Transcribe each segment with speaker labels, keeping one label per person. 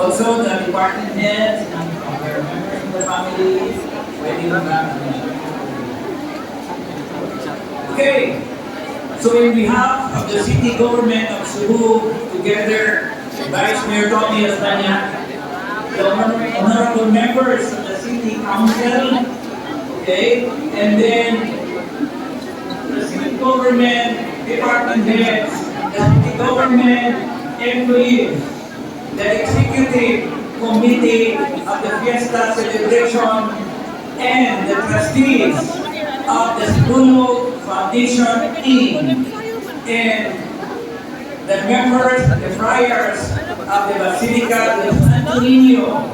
Speaker 1: Also, the department heads and other members of the family, pwede mag Okay, so in behalf of the city government of Cebu, together Vice Mayor Tommy Astanya, the honorable members of the city council, okay, and then the city government department heads, the city government employees, the executive committee of the Fiesta celebration, and the trustees of the Cebu Foundation Inc. and the members, the friars of the Basilica de Santo Niño,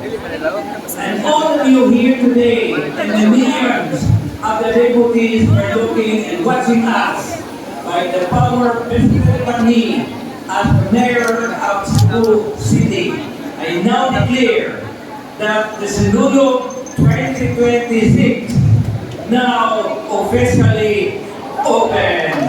Speaker 1: and all of you here today, and the millions of the devotees who are looking and watching us by the power of President me as Mayor of Cebu City. I now declare that the Sinulog 2026 now officially open.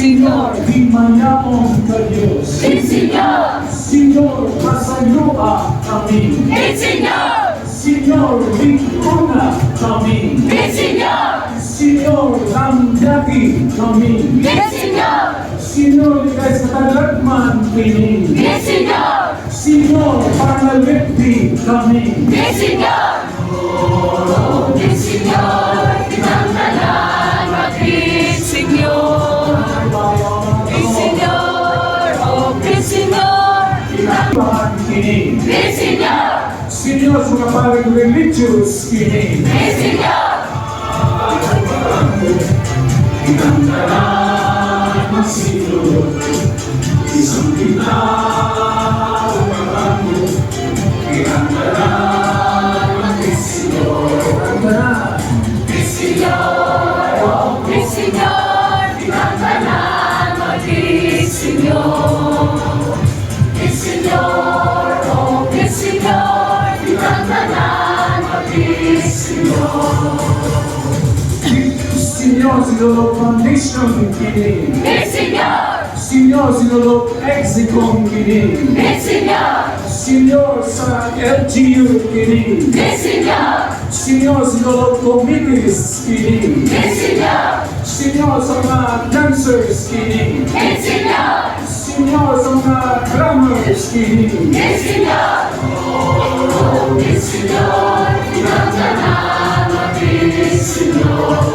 Speaker 2: Señor, di mayamong ka Diyos.
Speaker 3: Señor,
Speaker 2: Señor, masayuha kami.
Speaker 3: Señor,
Speaker 2: Señor, lingkuna kami.
Speaker 3: Señor,
Speaker 2: Señor, lamdaki kami.
Speaker 3: Señor,
Speaker 2: Señor, ikay sa talagman kini.
Speaker 3: Señor,
Speaker 2: Señor, panalipti kami.
Speaker 3: Señor, Señor, tinanggalan maging Señor, Señor, Señor,
Speaker 2: Ibahan kini.
Speaker 3: Señor,
Speaker 2: Señor, sa kapalag religious kini.
Speaker 3: Señor,
Speaker 2: Tinanggalan masilog, isang tinaw marami. Tinanggalan masilog,
Speaker 3: Señor, Señor, tinanggalan maging Señor, Señor, Señor, tinanggalan maging Señor,
Speaker 2: Señor, sinulog foundation kini.
Speaker 3: Señor,
Speaker 2: Señor, sinulog exicom kini.
Speaker 3: Señor,
Speaker 2: Señor, sa LGU kini.
Speaker 3: Señor,
Speaker 2: Señor, sinulog committees kini.
Speaker 3: Señor,
Speaker 2: Señor, sa mga dancers kini.
Speaker 3: Señor,
Speaker 2: Señor, sa mga drummers kini.
Speaker 3: Señor, Señor, tinanggalan maging Señor,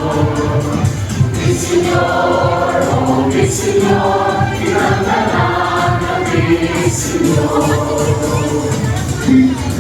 Speaker 3: Señor, Señor, tinanggalan maging Señor,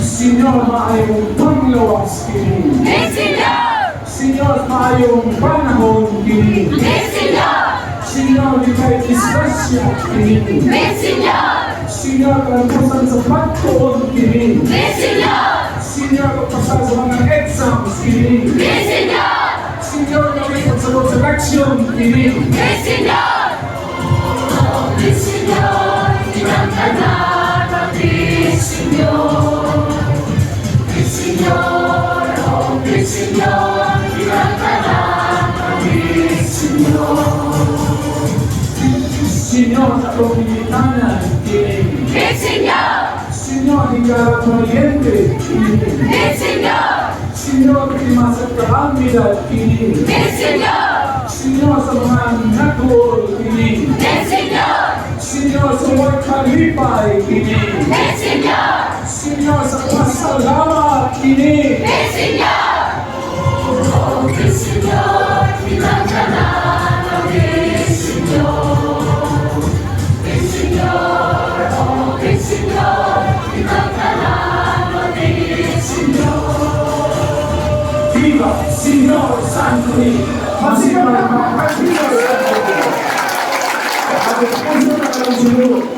Speaker 2: Señor, maayong panglawas kini.
Speaker 3: Señor,
Speaker 2: Señor, maayong panahon kini.
Speaker 3: Señor,
Speaker 2: Señor, di kay disgrasya kini.
Speaker 3: Señor,
Speaker 2: Señor, kalampusan sa pagtuon kini.
Speaker 3: Señor,
Speaker 2: Señor, kapasal sa mga exams kini.
Speaker 3: Señor,
Speaker 2: Señor, kapasal sa mga selection kini.
Speaker 3: Señor, Señor, tinanggalan maging Señor, Señor, Señor, tinanggalan maging Señor,
Speaker 2: Señor, sa pamilitanan kini.
Speaker 3: Señor,
Speaker 2: Señor, hingga kuryente kini.
Speaker 3: Señor,
Speaker 2: Señor, imasat kahamidad kini.
Speaker 3: Señor,
Speaker 2: Señor, sa mga nakul kini.
Speaker 3: Señor,
Speaker 2: Señor, sa mga kalipay kini.
Speaker 3: Señor,
Speaker 2: Señor, sa pasalamat kini.
Speaker 3: Señor, Señor, tinanggalan maging Señor, Señor,
Speaker 2: Monsignor Santi. Monsignor Santi. At the President of Cebu,